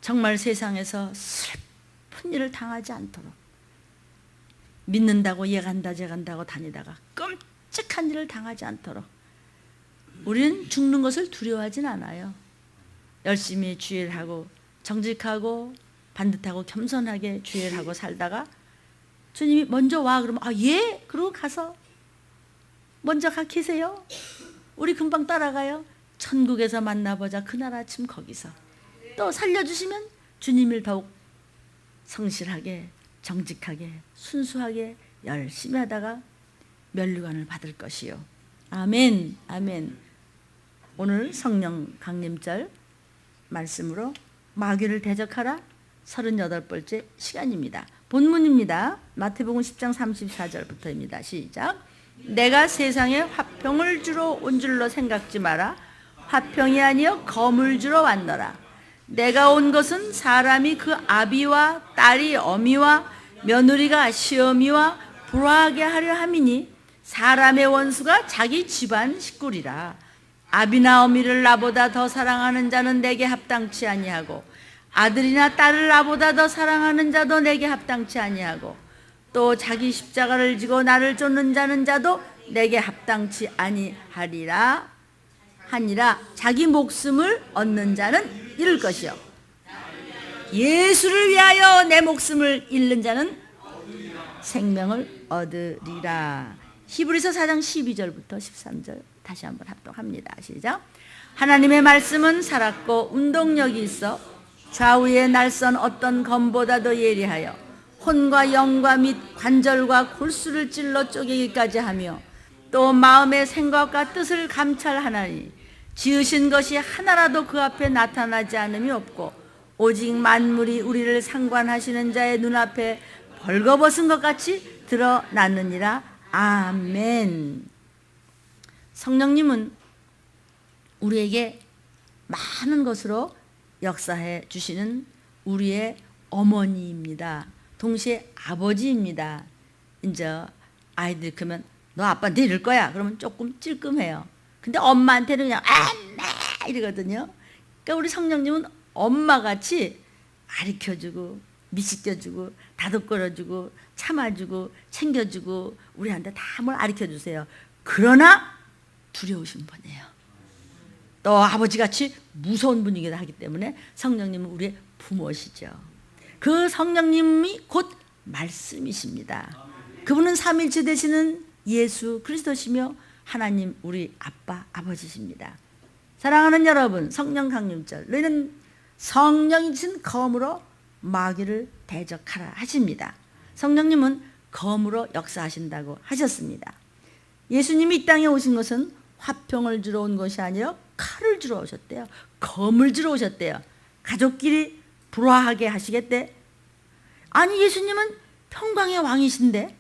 정말 세상에서 슬픈 일을 당하지 않도록, 믿는다고 얘 간다 쟤 간다고 다니다가 끔찍한 일을 당하지 않도록 우리는 죽는 것을 두려워하진 않아요. 열심히 주의를 하고 정직하고 반듯하고 겸손하게 주의를 하고 살다가 주님이 먼저 와 그러면 예? 그러고 가서 먼저 가 계세요. 우리 금방 따라가요. 천국에서 만나보자. 그날 아침 거기서 또 살려주시면 주님을 더욱 성실하게 정직하게 순수하게 열심히 하다가 면류관을 받을 것이요. 아멘. 아멘. 오늘 성령 강림절 말씀으로 마귀를 대적하라 38번째 시간입니다. 본문입니다. 마태복음 10장 34절부터입니다. 시작. 내가 세상에 화평을 주러 온 줄로 생각지 마라. 화평이 아니여 검을 주러 왔노라. 내가 온 것은 사람이 그 아비와 딸이 어미와 며느리가 시어미와 불화하게 하려 함이니 사람의 원수가 자기 집안 식구리라. 아비나 어미를 나보다 더 사랑하는 자는 내게 합당치 아니하고 아들이나 딸을 나보다 더 사랑하는 자도 내게 합당치 아니하고 또 자기 십자가를 지고 나를 쫓는 자도 내게 합당치 아니하리라 하니라. 자기 목숨을 얻는 자는 잃을 것이요 예수를 위하여 내 목숨을 잃는 자는 생명을 얻으리라. 히브리서 4장 12절부터 13절 다시 한번 합독합니다. 시작. 하나님의 말씀은 살았고 운동력이 있어 좌우의 날선 어떤 검보다도 예리하여 혼과 영과 및 관절과 골수를 찔러 쪼개기까지 하며 또 마음의 생각과 뜻을 감찰하나니 지으신 것이 하나라도 그 앞에 나타나지 않음이 없고 오직 만물이 우리를 상관하시는 자의 눈앞에 벌거벗은 것 같이 드러났느니라. 아멘. 성령님은 우리에게 많은 것으로 역사해 주시는 우리의 어머니입니다. 동시에 아버지입니다. 이제 아이들이 크면 너 아빠한테 이럴 거야. 그러면 조금 찔끔해요. 근데 엄마한테는 그냥 엄마 이러거든요. 그러니까 우리 성령님은 엄마같이 가르쳐주고 미식겨주고 다독거려주고 참아주고 챙겨주고 우리한테 다 뭘 가르쳐주세요. 그러나 두려우신 분이에요. 또 아버지같이 무서운 분이기도 하기 때문에 성령님은 우리의 부모시죠. 그 성령님이 곧 말씀이십니다. 그분은 삼일체 되시는 예수 그리스도시며 하나님 우리 아빠 아버지십니다. 사랑하는 여러분, 성령 강림절 너희는 성령이 주신 검으로 마귀를 대적하라 하십니다. 성령님은 검으로 역사하신다고 하셨습니다. 예수님이 이 땅에 오신 것은 화평을 주러 온 것이 아니라 칼을 주러 오셨대요. 검을 주러 오셨대요. 가족끼리 불화하게 하시겠대. 아니 예수님은 평강의 왕이신데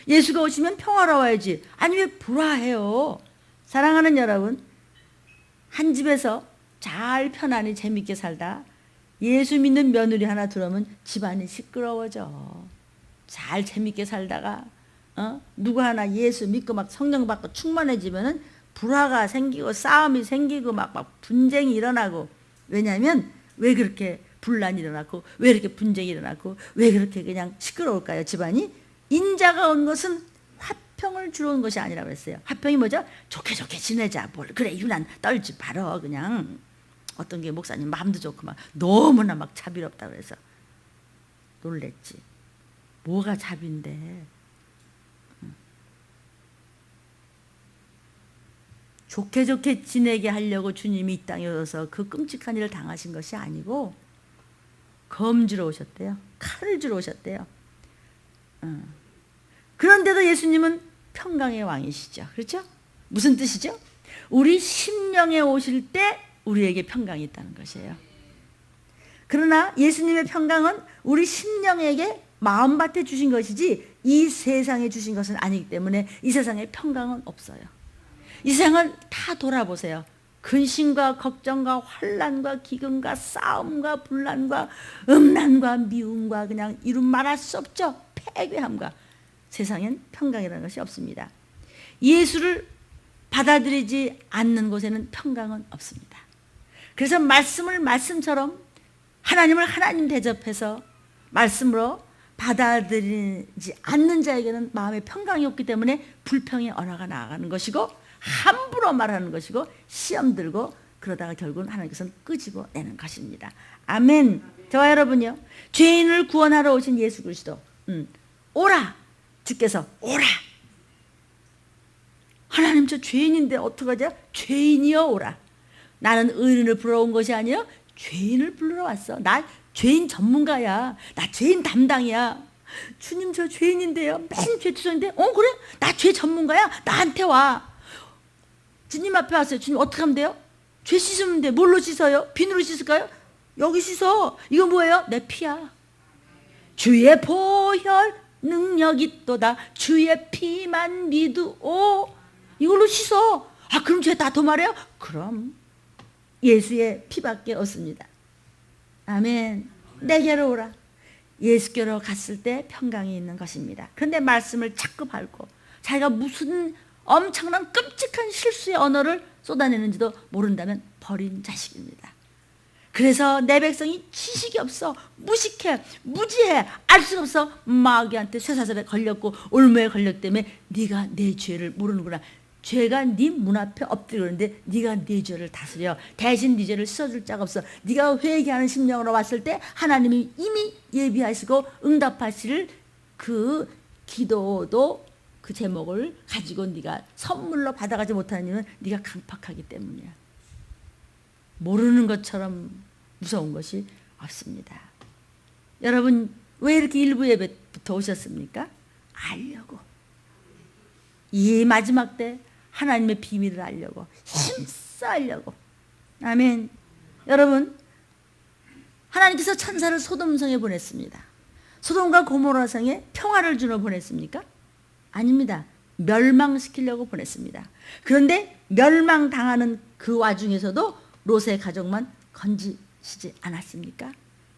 예수가 오시면 평화로워야지. 아니 왜 불화해요? 사랑하는 여러분, 한 집에서 잘 편안히 재밌게 살다 예수 믿는 며느리 하나 들어오면 집안이 시끄러워져. 잘 재밌게 살다가 누구 하나 예수 믿고 막 성령 받고 충만해지면은 불화가 생기고 싸움이 생기고 막 분쟁이 일어나고. 왜냐하면 왜 그렇게 분란이 일어나고 왜 이렇게 분쟁이 일어나고 왜 그렇게 그냥 시끄러울까요? 집안이. 인자가 온 것은 화평을 주러 온 것이 아니라고 했어요. 화평이 뭐죠? 좋게 지내자. 뭘 그래 유난 떨지 말어. 그냥 어떤 게 목사님 마음도 좋고 막 너무나 막 자비롭다 그래서 놀랬지. 뭐가 자비인데. 좋게 지내게 하려고 주님이 이 땅에 오셔서 그 끔찍한 일을 당하신 것이 아니고 검 주러 오셨대요. 칼을 주러 오셨대요. 그런데도 예수님은 평강의 왕이시죠. 그렇죠? 무슨 뜻이죠? 우리 심령에 오실 때 우리에게 평강이 있다는 것이에요. 그러나 예수님의 평강은 우리 심령에게 마음밭에 주신 것이지 이 세상에 주신 것은 아니기 때문에 이 세상에 평강은 없어요. 이 세상을 다 돌아보세요. 근심과 걱정과 환난과 기근과 싸움과 분란과 음란과 미움과 그냥 이루 말할 수 없죠. 패괴함과. 세상엔 평강이라는 것이 없습니다. 예수를 받아들이지 않는 곳에는 평강은 없습니다. 그래서 말씀을 말씀처럼 하나님을 하나님 대접해서 말씀으로 받아들이지 않는 자에게는 마음의 평강이 없기 때문에 불평의 언어가 나아가는 것이고 함부로 말하는 것이고 시험 들고 그러다가 결국은 하나님께서는 끄집어내는 것입니다. 아멘. 저와 여러분요, 죄인을 구원하러 오신 예수 그리스도, 오라, 주께서 오라. 하나님 저 죄인인데 어떡하죠? 죄인이여 오라. 나는 의인을 부르러 온 것이 아니라 죄인을 부르러 왔어. 나 죄인 전문가야. 나 죄인 담당이야. 주님 저 죄인인데요. 맨 죄투성인데 그래? 나 죄 전문가야. 나한테 와. 주님 앞에 왔어요. 주님 어떻게 하면 돼요? 죄 씻으면 돼. 뭘로 씻어요? 비누로 씻을까요? 여기 씻어. 이거 뭐예요? 내 피야. 주의 보혈 능력이 있도다. 주의 피만 믿으오. 이걸로 씻어. 아 그럼 죄 다 도말해요? 그럼 예수의 피밖에 없습니다. 아멘. 내게로 오라. 예수께로 갔을 때 평강이 있는 것입니다. 그런데 말씀을 자꾸 밟고 자기가 무슨 엄청난 끔찍한 실수의 언어를 쏟아내는지도 모른다면 버린 자식입니다. 그래서 내 백성이 지식이 없어, 무식해, 무지해, 알 수가 없어. 마귀한테 쇠사슬에 걸렸고 올무에 걸렸기 때문에 네가 내 죄를 모르는구나. 죄가 네 문 앞에 엎드리는데 네가 네 죄를 다스려. 대신 네 죄를 씻어줄 자가 없어. 네가 회개하는 심령으로 왔을 때 하나님이 이미 예비하시고 응답하실 그 기도도 그 제목을 가지고 네가 선물로 받아가지 못하는 이유는 네가 강팍하기 때문이야. 모르는 것처럼 무서운 것이 없습니다. 여러분 왜 이렇게 일부 예배부터 오셨습니까? 알려고. 이 마지막 때 하나님의 비밀을 알려고, 힘써 알려고. 아멘. 여러분 하나님께서 천사를 소돔성에 보냈습니다. 소돔과 고모라 성에 평화를 주러 보냈습니까? 아닙니다. 멸망시키려고 보냈습니다. 그런데 멸망당하는 그 와중에서도 롯의 가족만 건지시지 않았습니까?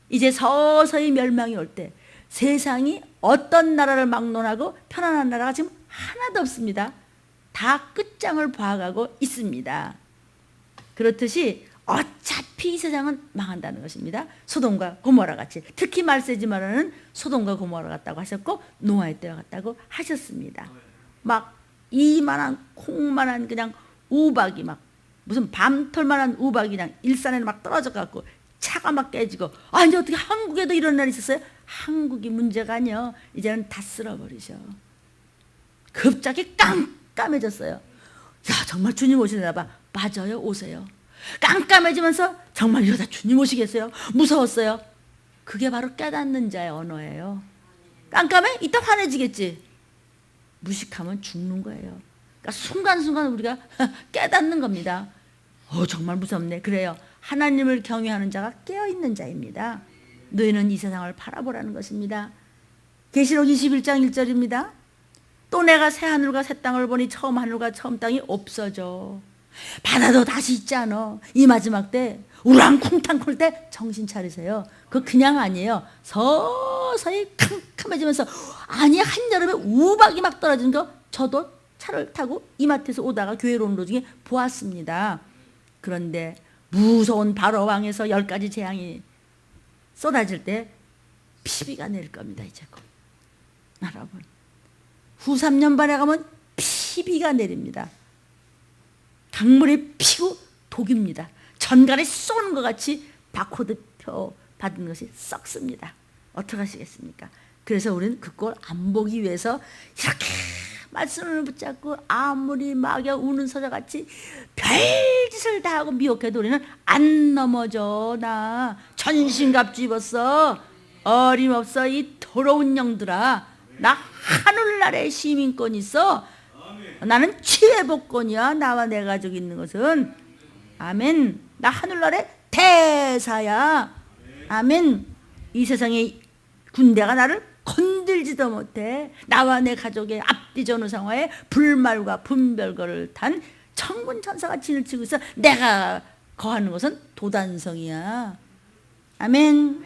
이제 서서히 멸망이 올 때 세상이 어떤 나라를 막론하고 편안한 나라가 지금 하나도 없습니다. 다 끝장을 봐가고 있습니다. 그렇듯이 어차피 이 세상은 망한다는 것입니다. 소돔과 고모라 같이. 특히 말세지 말하는 소돔과 고모라 같다고 하셨고 노아의 때와 같다고 하셨습니다. 막 이만한 콩만한 그냥 우박이 막 무슨 밤털만한 우박이 그냥 일산에 막 떨어져 갖고 차가 막 깨지고 아니 어떻게 한국에도 이런 날이 있었어요? 한국이 문제가 아니요. 이제는 다 쓸어버리셔. 급작이 깜깜해졌어요. 야 정말 주님 오시나 봐. 맞아요. 오세요. 깜깜해지면서 정말 이러다 주님 오시겠어요? 무서웠어요. 그게 바로 깨닫는 자의 언어예요. 깜깜해? 이따 환해지겠지. 무식하면 죽는 거예요. 그러니까 순간순간 우리가 깨닫는 겁니다. 정말 무섭네. 그래요. 하나님을 경외하는 자가 깨어있는 자입니다. 너희는 이 세상을 바라보라는 것입니다. 계시록 21장 1절입니다. 또 내가 새 하늘과 새 땅을 보니 처음 하늘과 처음 땅이 없어져. 바다도 다시 있지 않아. 이 마지막 때 우랑쿵탕 때 정신 차리세요. 그거 그냥 아니에요. 서서히 캄캄해지면서 아니 한여름에 우박이 막 떨어지는 거 저도 차를 타고 이마트에서 오다가 교회로 오는 도중에 보았습니다. 그런데 무서운 바로 왕에서 10가지 재앙이 쏟아질 때 피비가 내릴 겁니다. 이제 여러분 후 3년 반에 가면 피비가 내립니다. 강물이 피고 독입니다. 전갈에 쏘는 것 같이 바코드표 받은 것이 썩습니다. 어떻게 하시겠습니까? 그래서 우리는 그 꼴 안 보기 위해서 이렇게 말씀을 붙잡고 아무리 마귀가 우는 서자같이 별짓을 다 하고 미혹해도 우리는 안 넘어져. 나 전신갑주 입었어. 어림없어 이 더러운 영들아. 나 하늘나라에 시민권 있어. 나는 치외복권이야. 나와 내 가족이 있는 것은. 아멘. 나 하늘나라의 대사야. 아멘. 이 세상의 군대가 나를 건들지도 못해. 나와 내 가족의 앞뒤 전후상화에 불말과 분별거를 탄 천군 천사가 진을 치고 있어. 내가 거하는 것은 도단성이야. 아멘.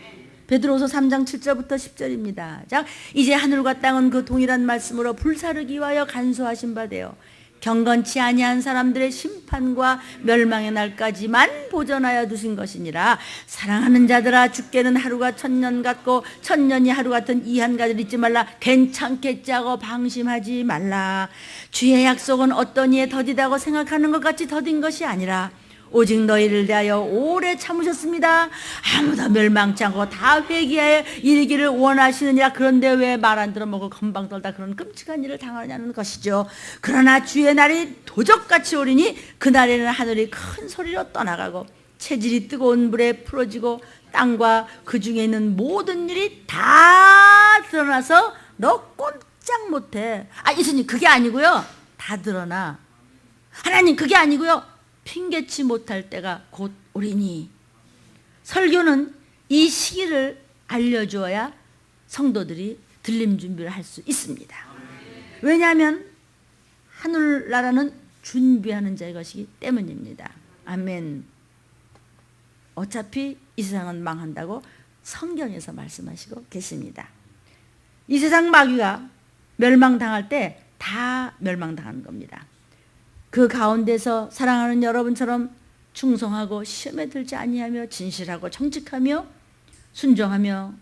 베드로후서 3장 7절부터 10절입니다. 자, 이제 하늘과 땅은 그 동일한 말씀으로 불사르기 위하여 간소하신 바 되어 경건치 아니한 사람들의 심판과 멸망의 날까지만 보전하여 두신 것이니라. 사랑하는 자들아, 죽게는 하루가 천년 같고 천년이 하루 같은 이 한 가지를 잊지 말라. 괜찮겠지 하고 방심하지 말라. 주의 약속은 어떤 이에 더디다고 생각하는 것 같이 더딘 것이 아니라 오직 너희를 대하여 오래 참으셨습니다. 아무도 멸망치 않고 다 회개하여 이르기를 원하시느니라. 그런데 왜 말 안 들어먹고 건방 떨다 그런 끔찍한 일을 당하냐는 것이죠. 그러나 주의 날이 도적같이 오리니 그날에는 하늘이 큰 소리로 떠나가고 체질이 뜨거운 불에 풀어지고 땅과 그 중에 있는 모든 일이 다 드러나서 너 꼼짝 못해. 예수님, 그게 아니고요, 다 드러나. 하나님, 그게 아니고요, 핑계치 못할 때가 곧 오리니. 설교는 이 시기를 알려주어야 성도들이 들림 준비를 할 수 있습니다. 왜냐하면 하늘나라는 준비하는 자의 것이기 때문입니다. 아멘. 어차피 이 세상은 망한다고 성경에서 말씀하시고 계십니다. 이 세상 마귀가 멸망당할 때 다 멸망당하는 겁니다. 그 가운데서 사랑하는 여러분처럼 충성하고 시험에 들지 아니하며 진실하고 정직하며 순종하며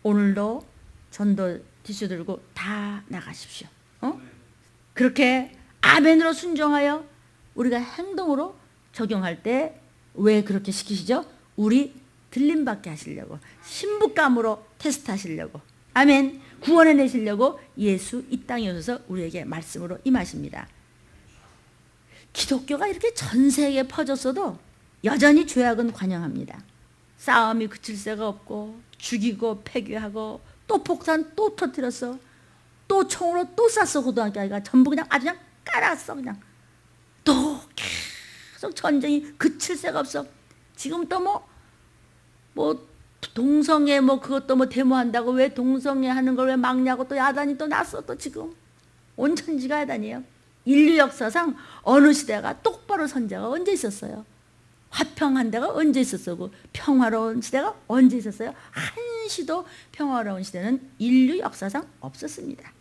오늘도 전도 티슈 들고 다 나가십시오. 그렇게 아멘으로 순종하여 우리가 행동으로 적용할 때 왜 그렇게 시키시죠? 우리 들림받게 하시려고, 신부감으로 테스트하시려고, 아멘, 구원해내시려고 예수 이 땅에 오셔서 우리에게 말씀으로 임하십니다. 기독교가 이렇게 전 세계에 퍼졌어도 여전히 죄악은 관영합니다. 싸움이 그칠 새가 없고, 죽이고 폐교하고 또 폭탄 또 터뜨렸어, 또 총으로 또 쐈어. 고등학교 아이가 전부 그냥 아주 그냥 깔았어. 그냥 또 계속 전쟁이 그칠 새가 없어. 지금 또 뭐 동성애 그것도 데모한다고 왜 동성애 하는 걸 왜 막냐고 또 야단이 또 났어. 또 지금 온 천지가 야단이에요. 인류 역사상 어느 시대가 똑바로 선 자가 언제 있었어요? 화평한 데가 언제 있었어요? 평화로운 시대가 언제 있었어요? 한시도 평화로운 시대는 인류 역사상 없었습니다.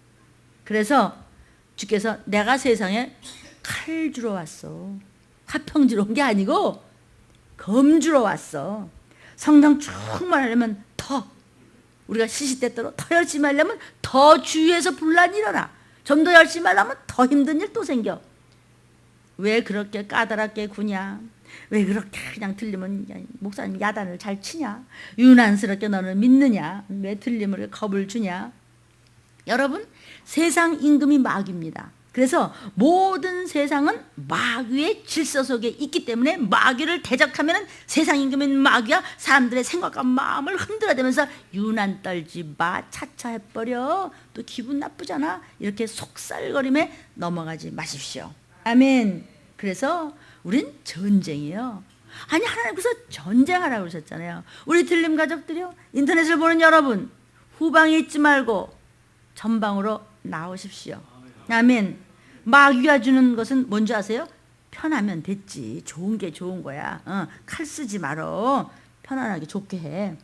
그래서 주께서 내가 세상에 칼 주러 왔어, 화평 주러 온 게 아니고 검 주러 왔어. 성령 충만하려면 더, 우리가 시시때때로 더 열심히 하려면 더 주위에서 분란이 일어나. 좀 더 열심히 하려면 더 힘든 일 또 생겨. 왜 그렇게 까다롭게 구냐? 왜 그렇게 그냥 들리면 목사님 야단을 잘 치냐? 유난스럽게 너는 믿느냐? 왜 들림을 겁을 주냐? 여러분, 세상 임금이 마귀입니다. 그래서 모든 세상은 마귀의 질서 속에 있기 때문에 마귀를 대적하면 세상 임금인 마귀가 사람들의 생각과 마음을 흔들어대면서 유난 떨지 마, 차차 해버려, 또 기분 나쁘잖아, 이렇게 속살거림에 넘어가지 마십시오. 아멘. 그래서 우린 전쟁이에요. 아니, 하나님께서 전쟁하라고 그러셨잖아요. 우리 들림 가족들이요, 인터넷을 보는 여러분, 후방에 있지 말고 전방으로 나오십시오. 아멘. 마귀가 주는 것은 뭔지 아세요? 편하면 됐지. 좋은 게 좋은 거야. 칼 쓰지 말어. 편안하게 좋게 해.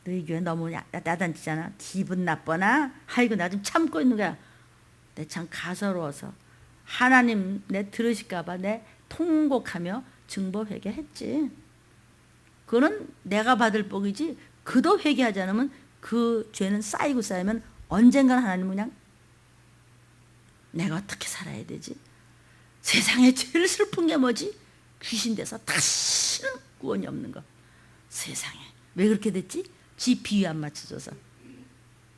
너희 교회 너무 야단치잖아. 기분 나쁘나? 아이고, 나 좀 참고 있는 거야. 내 참 가서로워서 하나님 내 들으실까 봐 내 통곡하며 증보 회개했지. 그거는 내가 받을 복이지, 그도 회개하지 않으면 그 죄는 쌓이고 쌓이면 언젠가는 하나님은 그냥 내가 어떻게 살아야 되지? 세상에 제일 슬픈 게 뭐지? 귀신 돼서 다시는 구원이 없는 거. 세상에 왜 그렇게 됐지? 지 비유 안 맞춰줘서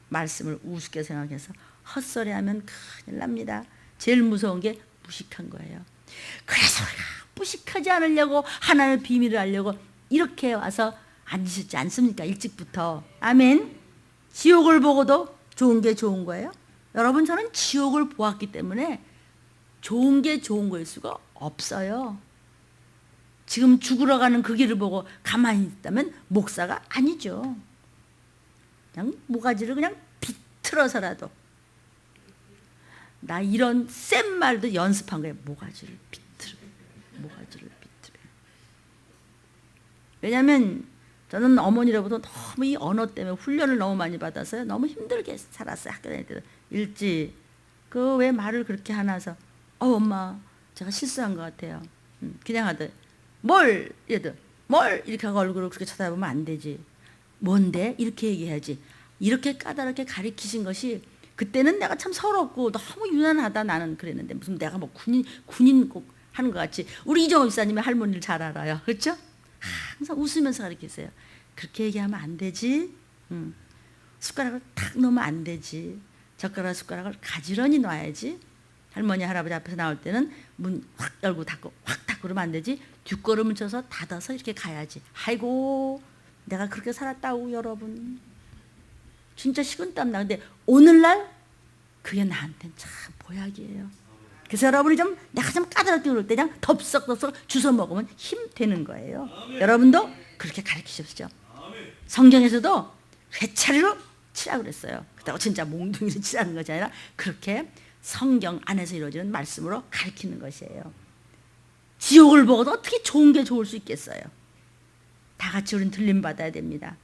말씀을 우습게 생각해서 헛소리하면 큰일 납니다. 제일 무서운 게 무식한 거예요. 그래서 우리가 무식하지 않으려고 하나님의 비밀을 알려고 이렇게 와서 앉으셨지 않습니까? 일찍부터. 아멘. 지옥을 보고도 좋은 게 좋은 거예요. 여러분, 저는 지옥을 보았기 때문에 좋은 게 좋은 거일 수가 없어요. 지금 죽으러 가는 그 길을 보고 가만히 있다면 목사가 아니죠. 그냥 모가지를 그냥 비틀어서라도, 나 이런 센 말도 연습한 거예요. 모가지를 비틀어. 왜냐하면 저는 어머니로부터 너무 이 언어 때문에 훈련을 너무 많이 받아서요, 너무 힘들게 살았어요. 학교 다닐 때도 일찍 그 왜 말을 그렇게 하나서 엄마 제가 실수한 것 같아요. 그냥 하듯 뭘 이래도 뭘 이렇게 하고 얼굴을 그렇게 쳐다보면 안 되지. 뭔데? 이렇게 얘기해야지. 이렇게 까다롭게 가리키신 것이 그때는 내가 참 서럽고 너무 유난하다 나는 그랬는데 무슨 내가 뭐 군인 꼭 하는 것 같이. 우리 이정호 집사님이 할머니를 잘 알아요. 그렇죠? 항상 웃으면서 가르치세요. 그렇게 얘기하면 안 되지. 숟가락을 탁 놓으면 안 되지. 숟가락을 가지런히 놔야지. 할머니 할아버지 앞에서 나올 때는 문 확 열고 닫고 확 닫고 그러면 안 되지. 뒷걸음을 쳐서 닫아서 이렇게 가야지. 아이고 내가 그렇게 살았다고 여러분. 진짜 식은땀 나. 근데 오늘날 그게 나한테는 참 보약이에요. 그래서 여러분이 내가 좀 까다롭게 그럴 때 그냥 덥석덥석 주워 먹으면 힘 되는 거예요. 여러분도 그렇게 가르치십시오. 성경에서도 회차리로 치라고 그랬어요. 그렇다고 진짜 몽둥이로 치라는 것이 아니라 그렇게 성경 안에서 이루어지는 말씀으로 가르치는 것이에요. 지옥을 보고도 어떻게 좋은 게 좋을 수 있겠어요. 다 같이 우리는 들림 받아야 됩니다.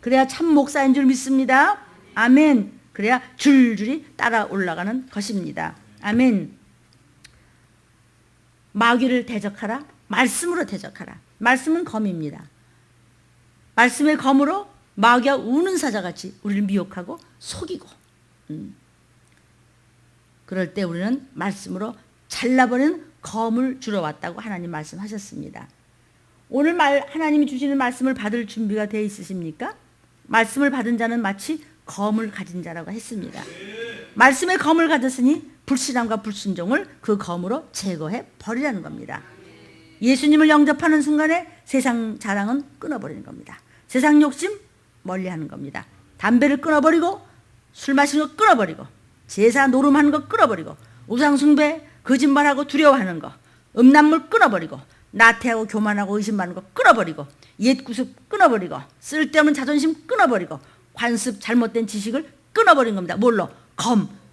그래야 참 목사인 줄 믿습니다. 아멘. 그래야 줄줄이 따라 올라가는 것입니다. 아멘. 마귀를 대적하라. 말씀으로 대적하라. 말씀은 검입니다. 말씀의 검으로 마귀가 우는 사자같이 우리를 미혹하고 속이고 그럴 때 우리는 말씀으로 잘라버리는 검을 주러 왔다고 하나님 말씀하셨습니다. 오늘 하나님이 주시는 말씀을 받을 준비가 되어 있으십니까? 말씀을 받은 자는 마치 검을 가진 자라고 했습니다. 말씀의 검을 가졌으니 불신앙과 불순종을 그 검으로 제거해 버리라는 겁니다. 예수님을 영접하는 순간에 세상 자랑은 끊어버리는 겁니다. 세상 욕심 멀리하는 겁니다. 담배를 끊어버리고 술 마시는 거 끊어버리고 제사 노름하는 거 끊어버리고 우상 숭배 거짓말하고 두려워하는 거 음란물 끊어버리고 나태하고 교만하고 의심 많은 거 끊어버리고 옛 구습 끊어버리고 쓸데없는 자존심 끊어버리고 관습 잘못된 지식을 끊어버린 겁니다. 뭘로?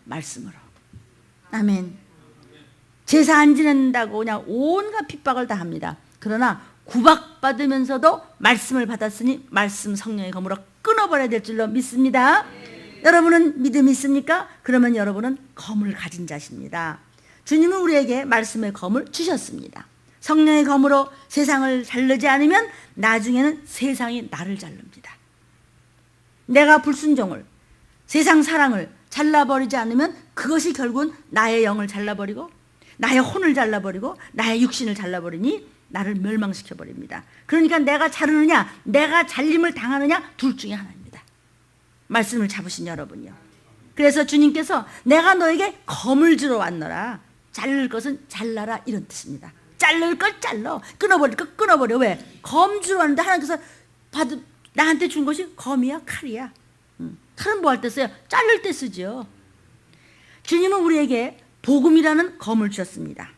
말씀으로. 아멘. 제사 안 지낸다고 그냥 온갖 핍박을 다 합니다. 그러나 구박받으면서도 말씀을 받았으니 말씀 성령의 검으로 끊어버려야 될 줄로 믿습니다. 여러분은 믿음이 있습니까? 그러면 여러분은 검을 가진 자십니다. 주님은 우리에게 말씀의 검을 주셨습니다. 성령의 검으로 세상을 자르지 않으면 나중에는 세상이 나를 자릅니다. 내가 불순종을 세상 사랑을 잘라버리지 않으면 그것이 결국은 나의 영을 잘라버리고 나의 혼을 잘라버리고 나의 육신을 잘라버리니 나를 멸망시켜버립니다. 그러니까 내가 자르느냐 내가 잘림을 당하느냐 둘 중에 하나입니다. 말씀을 잡으신 여러분이요. 그래서 주님께서 내가 너에게 검을 주러 왔노라. 자를 것은 잘라라 이런 뜻입니다. 자를 걸 잘라. 끊어버릴 걸 끊어버려. 왜? 검 주러 왔는데 하나님께서 나한테 준 것이 검이야 칼이야. 칼은 뭐 할 때 써요? 자를 때 쓰죠. 주님은 우리에게 복음이라는 검을 주셨습니다.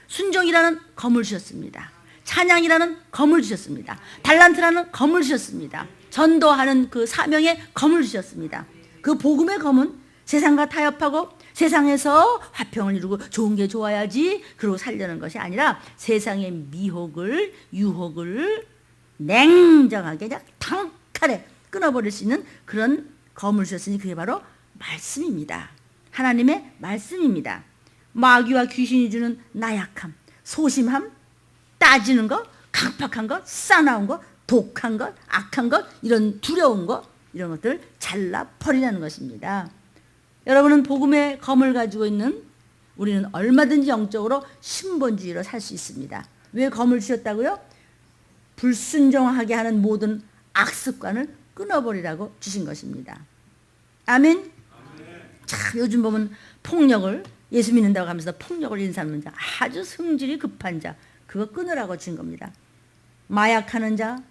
순종이라는 검을 주셨습니다. 찬양이라는 검을 주셨습니다. 달란트라는 검을 주셨습니다. 전도하는 그 사명의 검을 주셨습니다. 그 복음의 검은 세상과 타협하고 세상에서 화평을 이루고 좋은 게 좋아야지 그러고 살려는 것이 아니라 세상의 미혹을 유혹을 냉정하게 그냥 단칼에 끊어버릴 수 있는 그런 검을 주셨으니 그게 바로 말씀입니다. 하나님의 말씀입니다. 마귀와 귀신이 주는 나약함, 소심함, 따지는 것, 강팍한 것, 싸나운 것, 독한 것, 악한 것, 이런 두려운 것, 이런 것들을 잘라버리라는 것입니다. 여러분은 복음의 검을 가지고 있는 우리는 얼마든지 영적으로 신본주의로 살 수 있습니다. 왜 검을 주셨다고요? 불순종하게 하는 모든 악습관을 끊어버리라고 주신 것입니다. 아멘? 참 요즘 보면 폭력을 예수 믿는다고 하면서 폭력을 인사하는 자, 아주 성질이 급한 자, 그거 끊으라고 준 겁니다. 마약하는 자,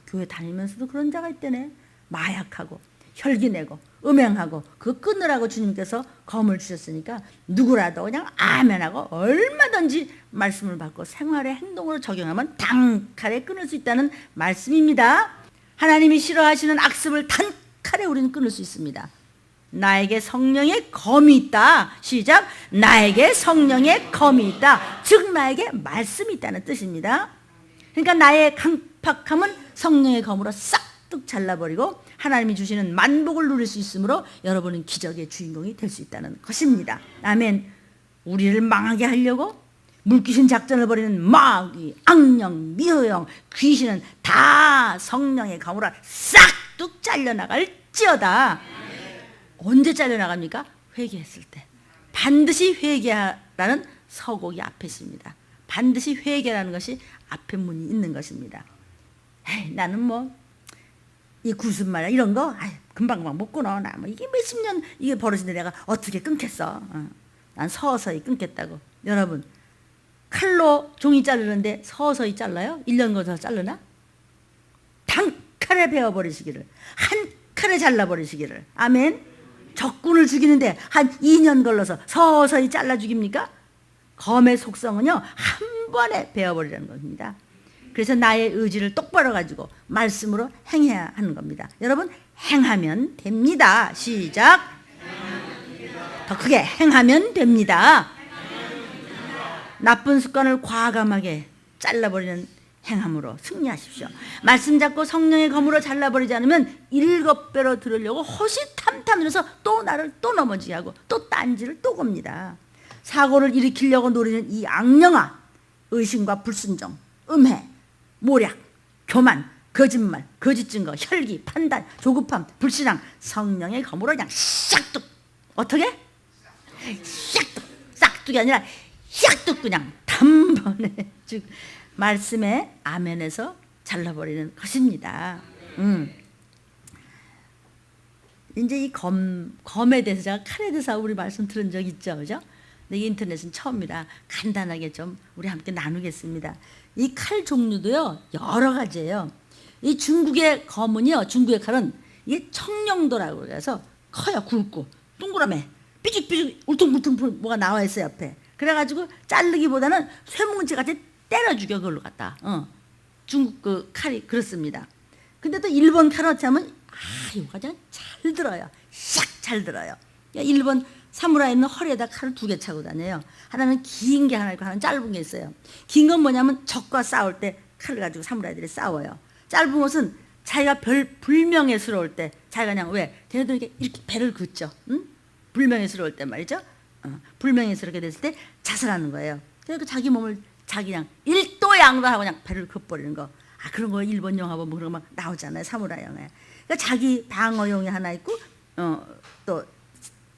교회 다니면서도 그런 자가 있대네. 마약하고 혈기내고 음행하고 그거 끊으라고 주님께서 검을 주셨으니까 누구라도 그냥 아멘하고 얼마든지 말씀을 받고 생활의 행동으로 적용하면 단칼에 끊을 수 있다는 말씀입니다. 하나님이 싫어하시는 악습을 단칼에 우리는 끊을 수 있습니다. 나에게 성령의 검이 있다. 시작. 나에게 성령의 검이 있다. 즉 나에게 말씀이 있다는 뜻입니다. 그러니까 나의 강팍함은 성령의 검으로 싹 싹둑 잘라버리고 하나님이 주시는 만복을 누릴 수 있으므로 여러분은 기적의 주인공이 될 수 있다는 것입니다. 아멘. 우리를 망하게 하려고 물귀신 작전을 벌이는 마귀, 악령, 미호영, 귀신은 다 성령의 검으로 싹둑 잘려나갈지어다. 언제 잘려나갑니까? 회개했을 때. 반드시 회개하라는 서곡이 앞에 있습니다. 반드시 회개라는 것이 앞에 문이 있는 것입니다. 에이, 나는 뭐 이 구순 말이야 이런 거 금방금방 못 끊어. 나 뭐 이게 몇십 년 이게 벌어지는데 내가 어떻게 끊겠어. 난 서서히 끊겠다고. 여러분, 칼로 종이 자르는데 서서히 잘라요? 1년 걸려서 자르나? 단칼에 베어버리시기를, 한 칼에 잘라버리시기를. 아멘. 적군을 죽이는데 한 2년 걸러서 서서히 잘라 죽입니까? 검의 속성은요, 한 번에 베어버리라는 겁니다. 그래서 나의 의지를 똑바로 가지고 말씀으로 행해야 하는 겁니다. 여러분, 행하면 됩니다. 시작. 더 크게 행하면 됩니다. 나쁜 습관을 과감하게 잘라버리는 행함으로 승리하십시오. 말씀 잡고 성령의 검으로 잘라버리지 않으면 7배로 들으려고 호시탐탐해서 또 나를 또 넘어지게 하고 또 딴지를 또 겁니다. 사고를 일으키려고 노리는 이 악령아, 의심과 불순종, 음해, 모략, 교만, 거짓말, 거짓 증거, 혈기, 판단, 조급함, 불신앙, 성령의 검으로 그냥 싹둑. 어떻게? 싹둑. 싹둑이 아니라 싹둑 그냥 단번에 쭉 말씀에 아멘에서 잘라버리는 것입니다. 이제 이 검에 대해서 제가 칼에 대해서 우리 말씀 들은 적 있죠, 그죠? 근데 인터넷은 처음이라 간단하게 좀 우리 함께 나누겠습니다. 이 칼 종류도요 여러 가지예요. 이 중국의 검은요, 중국의 칼은 이게 청룡도라고 그래서 커요, 굵고 동그라매, 삐죽삐죽 울퉁불퉁 뭐가 나와 있어요 옆에. 그래가지고 자르기보다는 쇠뭉치 같이 때려 죽여 그걸로 갖다. 중국 그 칼이 그렇습니다. 근데 또 일본 칼 어쩌면 이거가 그냥 잘 들어요. 샥 잘 들어요. 일본 사무라이는 허리에다 칼을 2개 차고 다녀요. 하나는 긴 게 하나 있고 하나는 짧은 게 있어요. 긴 건 뭐냐면 적과 싸울 때 칼을 가지고 사무라이들이 싸워요. 짧은 것은 자기가 불명예스러울 때 자기가 그냥 왜? 걔네들 이렇게 배를 긋죠. 응? 불명예스러울 때 말이죠. 불명예스럽게 됐을 때 자살하는 거예요. 그래서 자기 몸을 자기 그냥 1도 양도 하고 그냥 배를 긋버리는 거. 그런 거 일본 영화 보면 그런 거 막 나오잖아요. 사무라이 영화에. 그러니까 자기 방어용이 하나 있고 또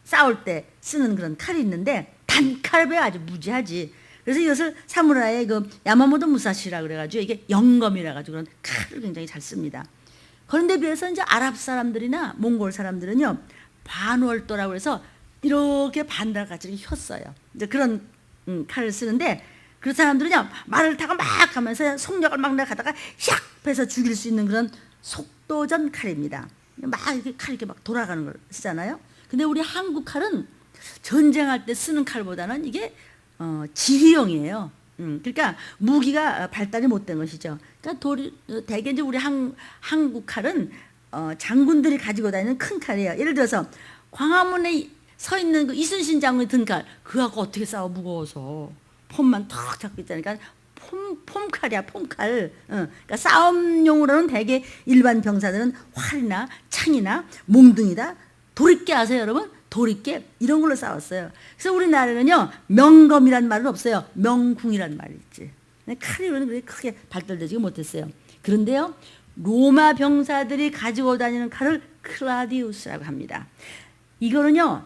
싸울 때 쓰는 그런 칼이 있는데 단칼에 아주 무지하지. 그래서 이것을 사무라이의 그 야마모토 무사시라 그래가지고 이게 영검이라 가지고 그런 칼을 굉장히 잘 씁니다. 그런데 비해서 이제 아랍 사람들이나 몽골 사람들은요 반월도라고 해서 이렇게 반달같이 이렇게 혔어요. 이제 그런 칼을 쓰는데 그 사람들은요 말을 타고 막 하면서 속력을 막 내가다가 샥 해서 죽일 수 있는 그런 속도전 칼입니다. 막 이렇게 칼 이렇게 막 돌아가는 걸 쓰잖아요. 근데 우리 한국 칼은 전쟁할 때 쓰는 칼보다는 이게 지휘용이에요. 그러니까 무기가 발달이 못된 것이죠. 그러니까 대개 이제 우리 한국 칼은 장군들이 가지고 다니는 큰 칼이에요. 예를 들어서 광화문에 서 있는 그 이순신 장군이 든 칼, 그하고 어떻게 싸워 무거워서 폼만 턱 잡고 있다니까 폼칼이야, 폼칼. 그러니까 싸움용으로는 대개 일반 병사들은 활이나 창이나 몽둥이다. 도리깨 아세요, 여러분? 도리깨 이런 걸로 싸웠어요. 그래서 우리나라는요 명검이란 말은 없어요. 명궁이란 말이 있지. 칼이로는 그렇게 크게 발달되지 못했어요. 그런데요 로마 병사들이 가지고 다니는 칼을 클라디우스라고 합니다. 이거는요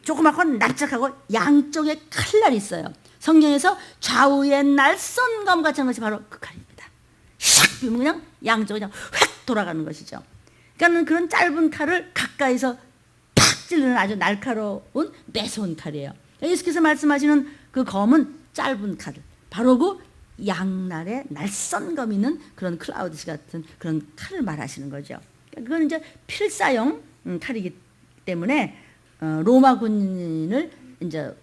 조그맣고 납작하고 양쪽에 칼날이 있어요. 성경에서 좌우에 날선검 같은 것이 바로 그 칼입니다. 샥 비면 그냥 양쪽으로 그냥 휙 돌아가는 것이죠. 그러니까 그런 짧은 칼을 가까이서 팍 찌르는 아주 날카로운 매서운 칼이에요. 예수께서 말씀하시는 그 검은 짧은 칼, 바로 그 양날에 날선검이 있는 그런 클라우디스 같은 그런 칼을 말하시는 거죠. 그건 이제 필사용 칼이기 때문에 로마 군인을 이제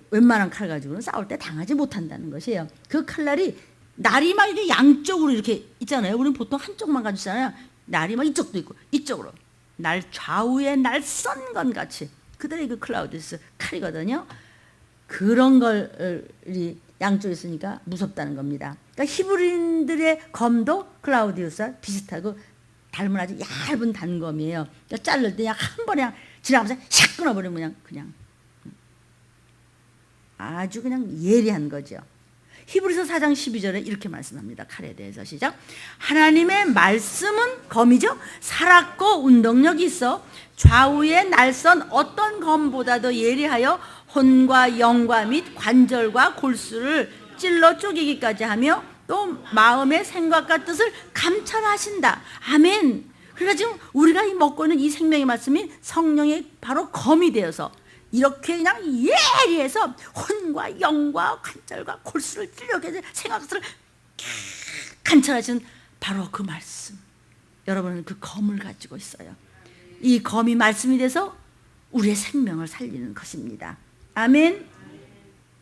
웬만한 칼 가지고는 싸울 때 당하지 못한다는 것이에요. 그 칼날이 날이 막 이렇게 양쪽으로 이렇게 있잖아요. 우리는 보통 한쪽만 가지고 있잖아요. 날이 막 이쪽도 있고 이쪽으로 날 좌우에 날선검 같이 그들의 그 클라우디스 칼이거든요. 그런 걸 양쪽에 있으니까 무섭다는 겁니다. 그러니까 히브리인들의 검도 클라우디우스와 비슷하고 닮은 아주 얇은 단검이에요. 자를 때 그냥 한 번에 그냥 지나가면서 샥 끊어버리면 그냥 아주 그냥 예리한 거죠. 히브리서 4장 12절에 이렇게 말씀합니다. 칼에 대해서 시작. 하나님의 말씀은 검이죠. 살았고 운동력이 있어 좌우의 날선 어떤 검보다도 예리하여 혼과 영과 및 관절과 골수를 찔러 쪼개기까지 하며 또 마음의 생각과 뜻을 감찰하신다. 아멘. 그러니까 지금 우리가 먹고 있는 이 생명의 말씀이 성령의 바로 검이 되어서 이렇게 그냥 예리해서 혼과 영과 관절과 골수를 찔러게 생각을 관찰하시는 바로 그 말씀. 여러분은 그 검을 가지고 있어요. 이 검이 말씀이 돼서 우리의 생명을 살리는 것입니다. 아멘.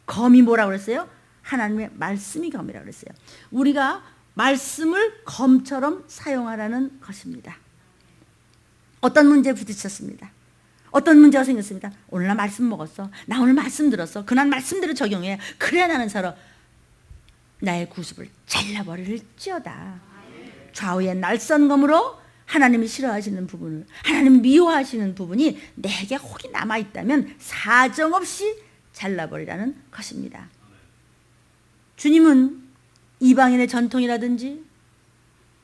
검이 뭐라고 그랬어요? 하나님의 말씀이 검이라고 그랬어요. 우리가 말씀을 검처럼 사용하라는 것입니다. 어떤 문제에 부딪혔습니다. 어떤 문제가 생겼습니다. 오늘 나 말씀 먹었어. 나 오늘 말씀 들었어. 그날 말씀대로 적용해. 그래야 나는 서로 나의 구습을 잘라버릴지어다. 좌우의 날선 검으로 하나님이 싫어하시는 부분을, 하나님이 미워하시는 부분이 내게 혹이 남아있다면 사정없이 잘라버리라는 것입니다. 주님은 이방인의 전통이라든지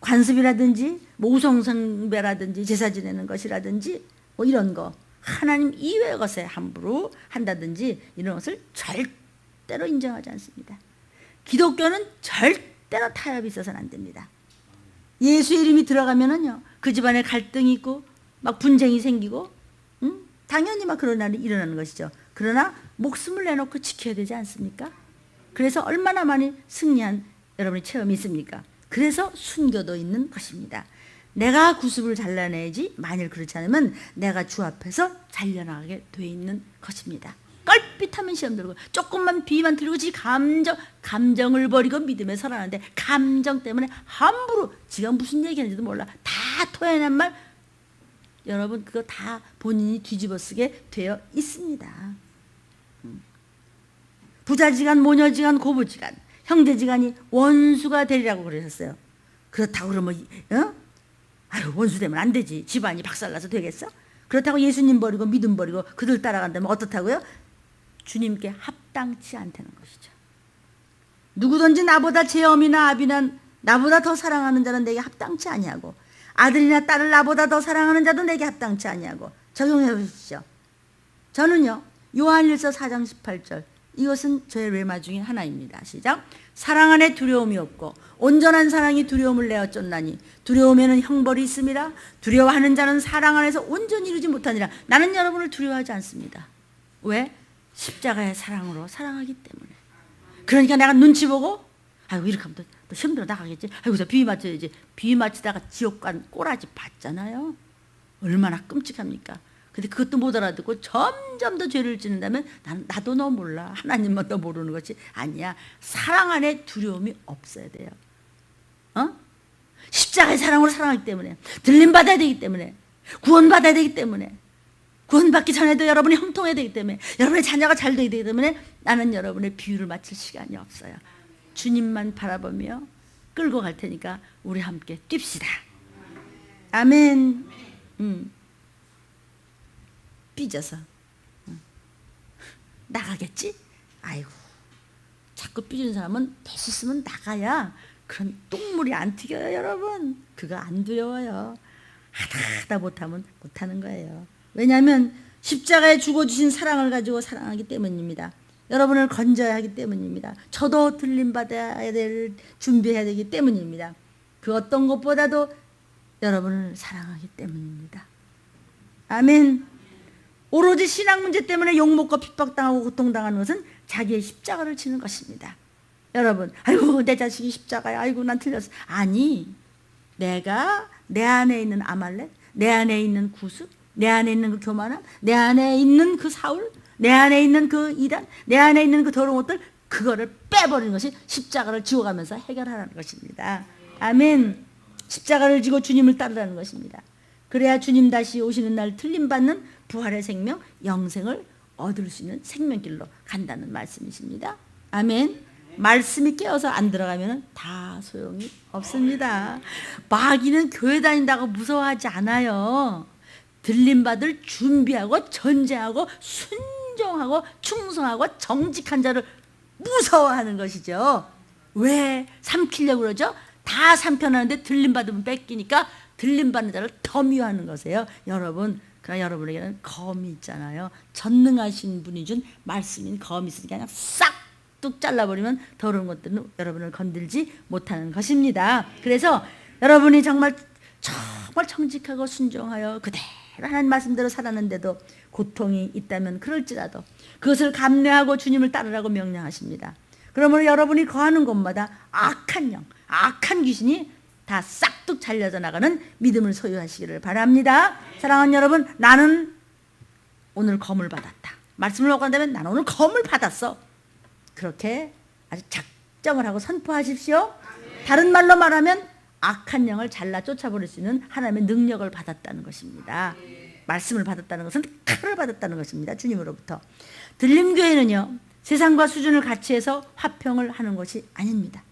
관습이라든지 우상숭배라든지 제사 지내는 것이라든지 이런 거 하나님 이외의 것에 함부로 한다든지 이런 것을 절대로 인정하지 않습니다. 기독교는 절대로 타협이 있어서는 안 됩니다. 예수 이름이 들어가면은요 그 집안에 갈등이 있고 막 분쟁이 생기고 당연히 막 그런 날이 일어나는 것이죠. 그러나 목숨을 내놓고 지켜야 되지 않습니까? 그래서 얼마나 많이 승리한 여러분의 체험이 있습니까? 그래서 순교도 있는 것입니다. 내가 구습을 잘라내야지 만일 그렇지 않으면 내가 주 앞에서 잘려나가게 돼 있는 것입니다. 껄핏하면 시험 들고 조금만 비만 들고 지 감정을 버리고 믿음에 서라는데 감정 때문에 함부로 지가 무슨 얘기하는지도 몰라 다 토해낸 말 여러분 그거 다 본인이 뒤집어 쓰게 되어 있습니다. 부자지간 모녀지간 고부지간 형제지간이 원수가 되리라고 그러셨어요. 그렇다고 그러면 아유 원수 되면 안 되지. 집안이 박살나서 되겠어? 그렇다고 예수님 버리고 믿음 버리고 그들 따라간다면 어떻다고요? 주님께 합당치 않다는 것이죠. 누구든지 나보다 제 어미나 아비나 나보다 더 사랑하는 자는 내게 합당치 아니하고 아들이나 딸을 나보다 더 사랑하는 자도 내게 합당치 아니하고 적용해 보십시오. 저는요 요한일서 4장 18절 이것은 저의 레마 중에 하나입니다. 시작. 사랑 안에 두려움이 없고 온전한 사랑이 두려움을 내어 쫓나니 두려움에는 형벌이 있습니다. 두려워하는 자는 사랑 안에서 온전히 이루지 못하니라. 나는 여러분을 두려워하지 않습니다. 왜? 십자가의 사랑으로 사랑하기 때문에. 그러니까 내가 눈치 보고 아이고 이렇게 하면 또 힘들어 나가겠지. 아이고 저 비위 맞춰야지. 비위 맞추다가 지옥 간 꼬라지 봤잖아요. 얼마나 끔찍합니까? 근데 그것도 못 알아듣고 점점 더 죄를 짓는다면 나도 너 몰라. 하나님만 너 모르는 것이 아니야. 사랑 안에 두려움이 없어야 돼요. 십자가의 사랑으로 사랑하기 때문에 들림받아야 되기 때문에 구원받아야 되기 때문에 구원받기 전에도 여러분이 형통해야 되기 때문에 여러분의 자녀가 잘 되기 때문에 나는 여러분의 비유를 맞출 시간이 없어요. 주님만 바라보며 끌고 갈 테니까 우리 함께 뜁시다. 아멘. 삐져서 나가겠지? 아이고 자꾸 삐지는 사람은 될 수 있으면 나가야 그런 똥물이 안 튀겨요. 여러분 그거 안 두려워요. 하다 못하면 못하는 거예요. 왜냐하면 십자가에 죽어주신 사랑을 가지고 사랑하기 때문입니다. 여러분을 건져야 하기 때문입니다. 저도 들림받아야 될 준비해야 되기 때문입니다. 그 어떤 것보다도 여러분을 사랑하기 때문입니다. 아멘. 오로지 신앙 문제 때문에 욕먹고 핍박당하고 고통당하는 것은 자기의 십자가를 지는 것입니다. 여러분 아이고 내 자식이 십자가야. 아이고 난 틀렸어. 아니 내가 내 안에 있는 아말렉, 내 안에 있는 구습, 내 안에 있는 그 교만함, 내 안에 있는 그 사울, 내 안에 있는 그 이단, 내 안에 있는 그 더러운 것들 그거를 빼버리는 것이 십자가를 지워가면서 해결하라는 것입니다. 아멘. 십자가를 지고 주님을 따르라는 것입니다. 그래야 주님 다시 오시는 날 틀림받는 부활의 생명, 영생을 얻을 수 있는 생명길로 간다는 말씀이십니다. 아멘. 말씀이 깨어서 안 들어가면 다 소용이 없습니다. 마귀는 교회 다닌다고 무서워하지 않아요. 들림받을 준비하고 전제하고 순종하고 충성하고 정직한 자를 무서워하는 것이죠. 왜 삼키려고 그러죠? 다 삼켜놨는데 들림받으면 뺏기니까 들림받는 자를 더 미워하는 것이에요. 여러분, 그러나 여러분에게는 검이 있잖아요. 전능하신 분이 준 말씀인 검이 있으니까 그냥 싹둑 잘라버리면 더러운 것들은 여러분을 건들지 못하는 것입니다. 그래서 여러분이 정말 정직하고 순종하여 그대로 하나님 말씀대로 살았는데도 고통이 있다면 그럴지라도 그것을 감내하고 주님을 따르라고 명령하십니다. 그러므로 여러분이 거하는 곳마다 악한 영, 악한 귀신이 다 싹둑 잘려져 나가는 믿음을 소유하시기를 바랍니다. 사랑하는 여러분, 나는 오늘 검을 받았다. 말씀을 먹고 한다면 나는 오늘 검을 받았어. 그렇게 아주 작정을 하고 선포하십시오. 다른 말로 말하면 악한 영을 잘라 쫓아버릴 수 있는 하나님의 능력을 받았다는 것입니다. 말씀을 받았다는 것은 칼을 받았다는 것입니다. 주님으로부터. 들림교회는요, 세상과 수준을 같이 해서 화평을 하는 것이 아닙니다.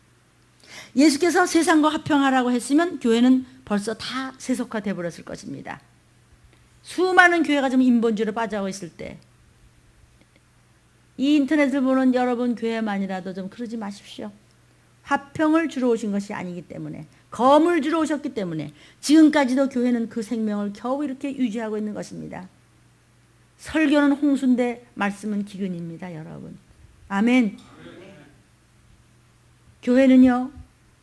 예수께서 세상과 화평하라고 했으면 교회는 벌써 다 세속화되어 버렸을 것입니다. 수많은 교회가 좀 인본주의로 빠져가고 있을 때 이 인터넷을 보는 여러분 교회만이라도 좀 그러지 마십시오. 화평을 주러 오신 것이 아니기 때문에, 검을 주러 오셨기 때문에 지금까지도 교회는 그 생명을 겨우 이렇게 유지하고 있는 것입니다. 설교는 홍수인데 말씀은 기근입니다, 여러분. 아멘. 교회는요,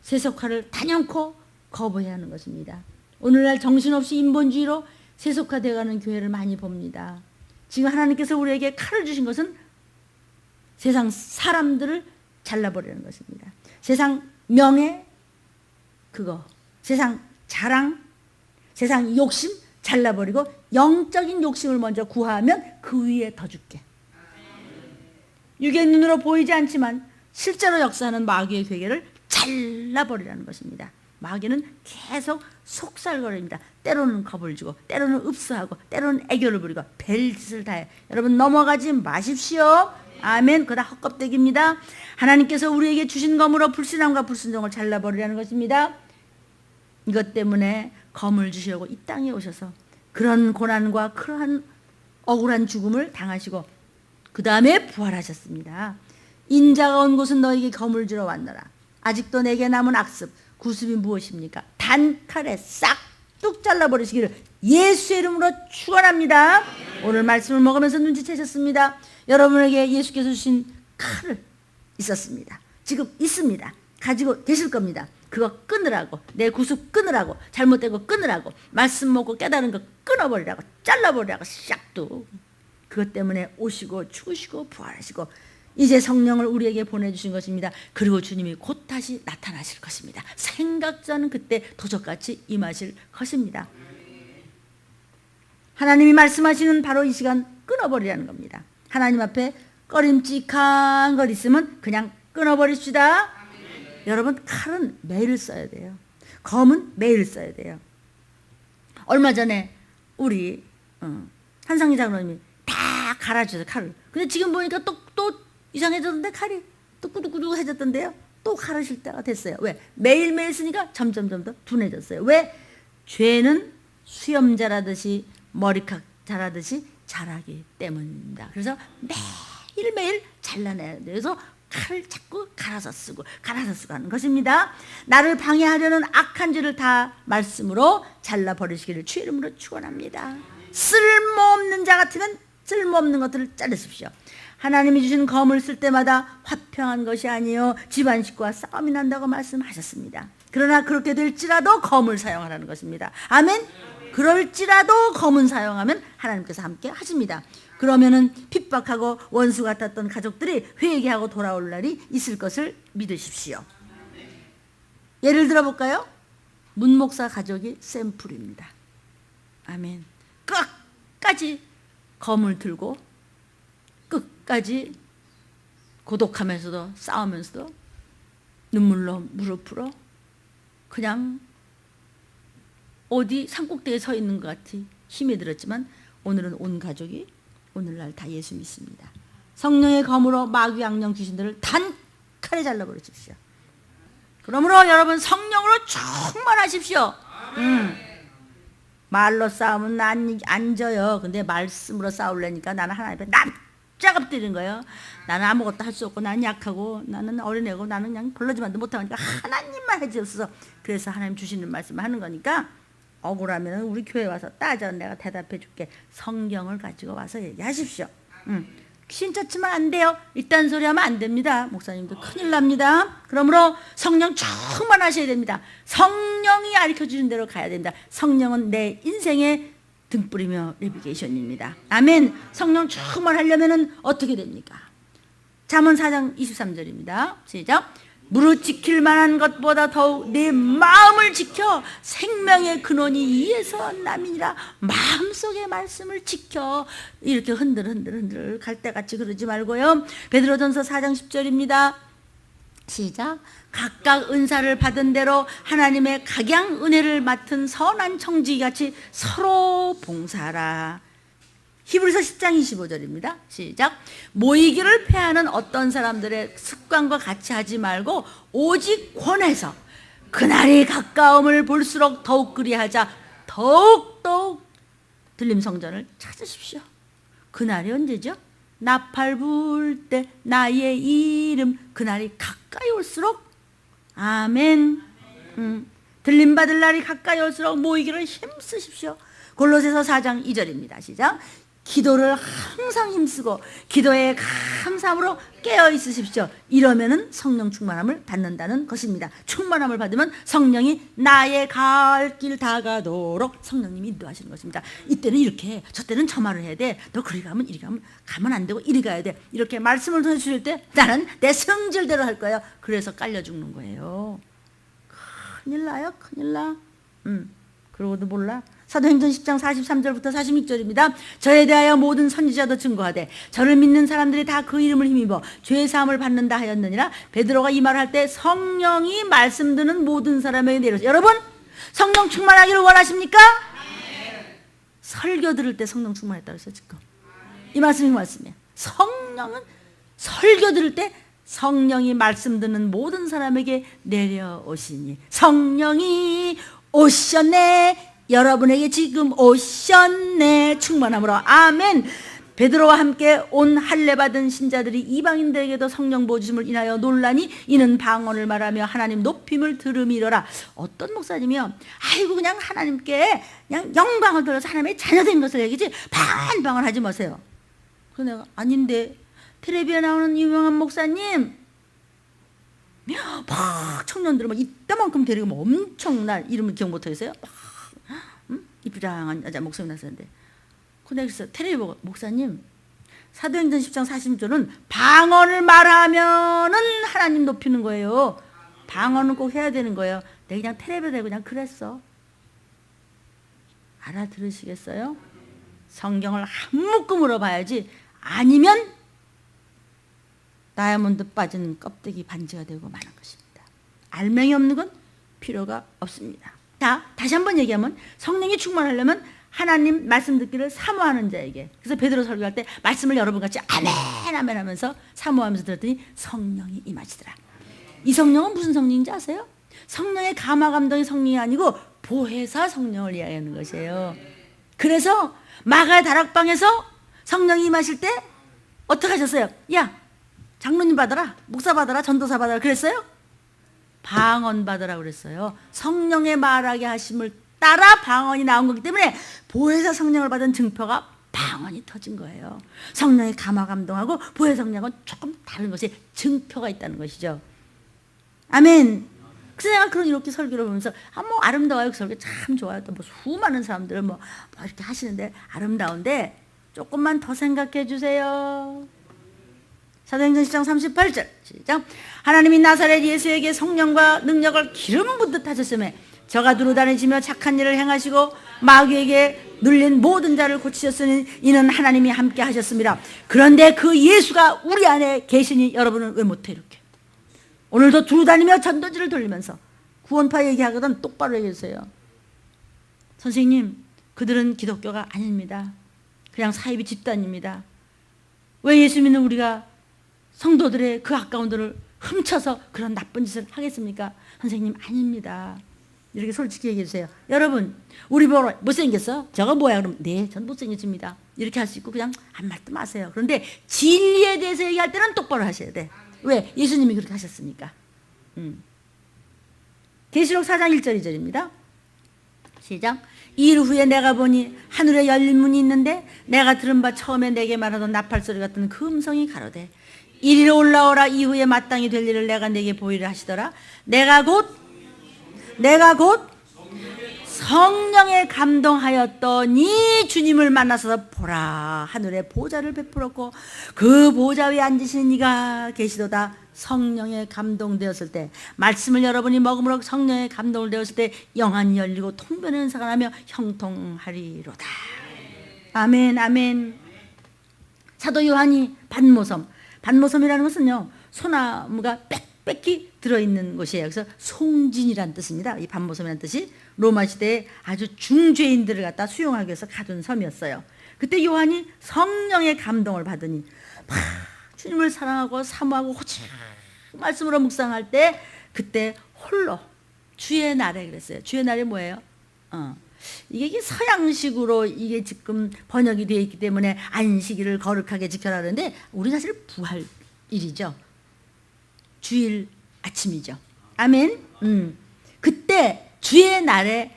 세속화를 단연코 거부해야 하는 것입니다. 오늘날 정신없이 인본주의로 세속화되어가는 교회를 많이 봅니다. 지금 하나님께서 우리에게 칼을 주신 것은 세상 사람들을 잘라버리는 것입니다. 세상 명예, 그거, 세상 자랑, 세상 욕심 잘라버리고 영적인 욕심을 먼저 구하면 그 위에 더 줄게. 육의 눈으로 보이지 않지만 실제로 역사하는 마귀의 괴계를 잘라버리라는 것입니다. 마귀는 계속 속살거립니다. 때로는 겁을 주고 때로는 읍수하고 때로는 애교를 부리고 별짓을 다해. 여러분 넘어가지 마십시오. 아멘. 그다 헛껍데기입니다. 하나님께서 우리에게 주신 검으로 불신함과 불순종을 잘라버리라는 것입니다. 이것 때문에 검을 주시려고 이 땅에 오셔서 그런 고난과 그러한 억울한 죽음을 당하시고 그 다음에 부활하셨습니다. 인자가 온 곳은 너에게 검을 주러 왔노라. 아직도 내게 남은 악습, 구습이 무엇입니까? 단칼에 싹둑 잘라버리시기를 예수의 이름으로 축원합니다. 오늘 말씀을 먹으면서 눈치채셨습니다. 여러분에게 예수께서 주신 칼을 있었습니다. 지금 있습니다. 가지고 계실 겁니다. 그거 끊으라고, 내 구습 끊으라고, 잘못된 거 끊으라고, 말씀 먹고 깨달은 거 끊어버리라고, 잘라버리라고 싹둑. 그것 때문에 오시고 죽으시고 부활하시고 이제 성령을 우리에게 보내주신 것입니다. 그리고 주님이 곧 다시 나타나실 것입니다. 생각지 않은 그때 도적같이 임하실 것입니다. 하나님이 말씀하시는 바로 이 시간 끊어버리라는 겁니다. 하나님 앞에 꺼림칙한 것 있으면 그냥 끊어버립시다. 여러분, 칼은 매일 써야 돼요. 검은 매일 써야 돼요. 얼마 전에 우리 한상희 장로님이 다 갈아주셔서 칼을. 근데 지금 보니까 또 이상해졌는데 칼이 또 꾸둑꾸둑해졌던데요. 또 갈으실 때가 됐어요. 왜? 매일매일 쓰니까 점점 더 둔해졌어요. 왜? 죄는 수염 자라듯이 머리카락 자라듯이 자라기 때문입니다. 그래서 매일매일 잘라내야 돼요. 그래서 칼을 자꾸 갈아서 쓰고 하는 것입니다. 나를 방해하려는 악한 죄를 다 말씀으로 잘라버리시기를 주의 이름으로 축원합니다. 쓸모없는 자 같으면 쓸모없는 것들을 자르십시오. 하나님이 주신 검을 쓸 때마다 화평한 것이 아니요 집안 식구와 싸움이 난다고 말씀하셨습니다. 그러나 그렇게 될지라도 검을 사용하라는 것입니다. 아멘. 그럴지라도 검은 사용하면 하나님께서 함께 하십니다. 그러면은 핍박하고 원수 같았던 가족들이 회개하고 돌아올 날이 있을 것을 믿으십시오. 예를 들어볼까요? 문 목사 가족이 샘플입니다. 아멘. 끝까지 검을 들고 끝까지 고독하면서도 싸우면서도 눈물로 무릎으로 그냥 어디 산꼭대기에 서 있는 것 같이 힘이 들었지만 오늘은 온 가족이 오늘날 다 예수 믿습니다. 성령의 검으로 마귀 악령 귀신들을 칼에 잘라버리십시오. 그러므로 여러분 성령으로 충만하십시오. 말로 싸우면 안 져요. 근데 말씀으로 싸우려니까 나는 하나님 앞에 납작 엎드리는 거예요. 나는 아무것도 할 수 없고 나는 약하고 나는 어린애고 나는 그냥 벌러지만도 못하니까 하나님만 해주셔서 그래서 하나님 주시는 말씀을 하는 거니까 억울하면 우리 교회 와서 따져 내가 대답해 줄게. 성경을 가지고 와서 얘기하십시오. 신짜 치면 안 돼요. 이딴 소리 하면 안 됩니다. 목사님도 큰일 납니다. 그러므로 성령 충만하셔야 됩니다. 성령이 가르쳐주는 대로 가야 된다. 성령은 내 인생의 등불이며 내비게이션입니다. 아멘. 성령 충만하려면 어떻게 됩니까? 잠언 4장 23절입니다. 시작. 무릇 지킬 만한 것보다 더욱 내 마음을 지켜 생명의 근원이 이에서 남이니라. 마음속의 말씀을 지켜. 이렇게 흔들 갈대같이 그러지 말고요. 베드로전서 4장 10절입니다. 시작. 각각 은사를 받은 대로 하나님의 각양 은혜를 맡은 선한 청지기같이 서로 봉사하라. 히브리서 10장 25절입니다. 시작. 모이기를 패하는 어떤 사람들의 습관과 같이 하지 말고 오직 권해서 그날이 가까움을 볼수록 더욱 그리하자. 더욱 들림성전을 찾으십시오. 그날이 언제죠? 나팔 불 때 나의 이름. 그날이 가까이 올수록 아멘. 들림받을 날이 가까이 올수록 모이기를 힘쓰십시오. 골로새서 4장 2절입니다. 시작. 기도를 항상 힘쓰고 기도에 감사함으로 깨어 있으십시오. 이러면은 성령 충만함을 받는다는 것입니다. 충만함을 받으면 성령이 나의 갈 길 다가도록 성령님이 인도하시는 것입니다. 이때는 이렇게, 저 때는 저 말을 해야 돼. 너 그리 가면 이리 가면 안 되고 이리 가야 돼. 이렇게 말씀을 해주실 때 나는 내 성질대로 할 거예요. 그래서 깔려 죽는 거예요. 큰일 나요, 큰일 나. 그러고도 몰라. 사도행전 10장 43절부터 46절입니다. 저에 대하여 모든 선지자도 증거하되 저를 믿는 사람들이 다 그 이름을 힘입어 죄의 사함을 받는다 하였느니라. 베드로가 이 말을 할 때 성령이 말씀 듣는 모든 사람에게 내려서. 여러분 성령 충만하기를 원하십니까? 설교 들을 때 성령 충만했다고 했어요. 지금 이 말씀이에요. 성령은 설교 들을 때 성령이 말씀 듣는 모든 사람에게 내려오시니. 성령이 오셨네. 여러분에게 지금 오셨네. 충만함으로 아멘. 베드로와 함께 온 할례 받은 신자들이 이방인들에게도 성령 부어주심을 인하여 논란이 이는 방언을 말하며 하나님 높임을 들음이러라. 어떤 목사님이요, 아이고 그냥 하나님께 그냥 영광을 돌려서 하나님의 자녀된 것을 얘기지 반방을 하지 마세요. 그래서 내가 아닌데 텔레비에 나오는 유명한 목사님 막 청년들을 막 이따만큼 데리고 막 엄청난 이름을 기억 못하겠어요? 이쁘장한 여자 목소리 났었는데, 근데 그래서 텔레비 보고 목사님 사도행전 10장 40절은 방언을 말하면은 하나님 높이는 거예요. 방언은 꼭 해야 되는 거예요. 내가 그냥 텔레비 대고 그냥 그랬어. 알아들으시겠어요? 성경을 한 묶음으로 봐야지 아니면 다이아몬드 빠진 껍데기 반지가 되고 마는 것입니다. 알맹이 없는 건 필요가 없습니다. 자, 다시 한번 얘기하면 성령이 충만하려면 하나님 말씀 듣기를 사모하는 자에게. 그래서 베드로 설교할 때 말씀을 여러분같이 아멘 아멘 하면서 사모하면서 들었더니 성령이 임하시더라. 이 성령은 무슨 성령인지 아세요? 성령의 감화 감동의 성령이 아니고 보혜사 성령을 이야기하는 것이에요. 그래서 마가의 다락방에서 성령이 임하실 때 어떻게 하셨어요? 야, 장로님 받아라, 목사 받아라, 전도사 받아라 그랬어요? 방언 받으라 그랬어요. 성령의 말하게 하심을 따라 방언이 나온 거기 때문에 보혜사 성령을 받은 증표가 방언이 터진 거예요. 성령의 감화 감동하고 보혜사 성령은 조금 다른 것이 증표가 있다는 것이죠. 아멘. 그래서 내가 그런 이렇게 설교를 보면서 뭐 아름다워요. 그 설교 참 좋아요. 또 뭐 수많은 사람들은 뭐 이렇게 하시는데 아름다운데 조금만 더 생각해 주세요. 사도행전 10장 38절 시작. 하나님이 나사렛 예수에게 성령과 능력을 기름 붓듯 하셨음에 저가 두루 다니시며 착한 일을 행하시고 마귀에게 눌린 모든 자를 고치셨으니 이는 하나님이 함께 하셨습니다. 그런데 그 예수가 우리 안에 계시니 여러분은 왜 못해? 이렇게 오늘도 두루 다니며 전도지를 돌리면서 구원파 얘기하거든 똑바로 얘기해주세요. 선생님, 그들은 기독교가 아닙니다. 그냥 사이비 집단입니다. 왜 예수 믿는 우리가 성도들의 그 아까운 들을 훔쳐서 그런 나쁜 짓을 하겠습니까? 선생님, 아닙니다. 이렇게 솔직히 얘기해 주세요. 여러분, 우리 보러 못생겼어? 저거 뭐야? 그럼 네, 전 못생겼습니다. 이렇게 할 수 있고 그냥 아무 말도 마세요. 그런데 진리에 대해서 얘기할 때는 똑바로 하셔야 돼. 왜? 예수님이 그렇게 하셨으니까. 계시록 4장 1절 2절입니다. 시작. 일 후에 내가 보니 하늘에 열린 문이 있는데 내가 들은 바 처음에 내게 말하던 나팔소리 같은 그 음성이 가로되 이리로 올라오라. 이후에 마땅히 될 일을 내가 내게 보이려 하시더라. 내가 곧 성령에 감동하였더니 주님을 만나서 보라. 하늘에 보좌를 베풀었고 그 보좌 위에 앉으신 이가 계시도다. 성령에 감동되었을 때, 말씀을 여러분이 먹음으로 성령에 감동을 되었을 때 영안이 열리고 통변의 은사가 나며 형통하리로다. 아멘, 아멘. 사도 요한이 반모섬이라는 것은요, 소나무가 빽빽히 들어있는 곳이에요. 그래서 송진이라는 뜻입니다. 이 반모섬이라는 뜻이 로마 시대에 아주 중죄인들을 갖다 수용하기 위해서 가둔 섬이었어요. 그때 요한이 성령의 감동을 받으니 막 주님을 사랑하고 사모하고 호칭 말씀으로 묵상할 때 그때 홀로 주의 날에 그랬어요. 주의 날이 뭐예요? 이게 서양식으로 이게 지금 번역이 되어 있기 때문에 안식일을 거룩하게 지켜라 하는데 우리 사실 부활일이죠. 주일 아침이죠. 아멘. 그때 주의 날에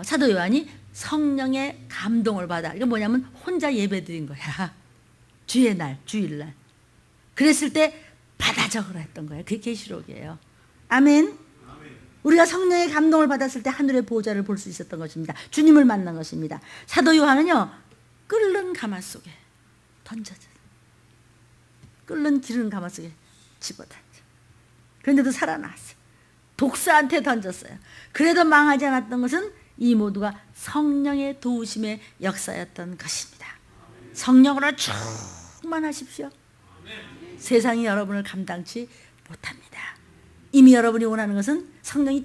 사도 요한이 성령의 감동을 받아. 이게 뭐냐면 혼자 예배 드린 거야. 주의 날, 주일날. 그랬을 때 받아 적으라 했던 거예요. 그게 계시록이에요. 아멘. 우리가 성령의 감동을 받았을 때 하늘의 보좌를 볼 수 있었던 것입니다. 주님을 만난 것입니다. 사도 요한은요, 끓는 가마 속에 던져졌어요. 끓는 기름 가마 속에 집어던져. 그런데도 살아났어요. 독사한테 던졌어요. 그래도 망하지 않았던 것은 이 모두가 성령의 도우심의 역사였던 것입니다. 성령으로 충만하십시오. 세상이 여러분을 감당치 못합니다. 이미 여러분이 원하는 것은 성령이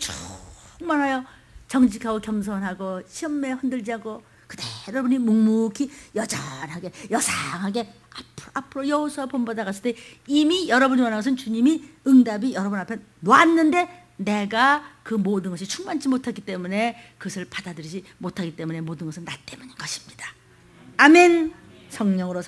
충만하여 정직하고 겸손하고 시험에 흔들지 않고 그대로 여러분이 묵묵히 여전하게 여상하게 앞으로 여호수아 본받아 갔을 때 이미 여러분이 원하는 것은 주님이 응답이 여러분 앞에 놓았는데 내가 그 모든 것이 충만치 못했기 때문에 그것을 받아들이지 못하기 때문에 모든 것은 나 때문인 것입니다. 아멘. 성령으로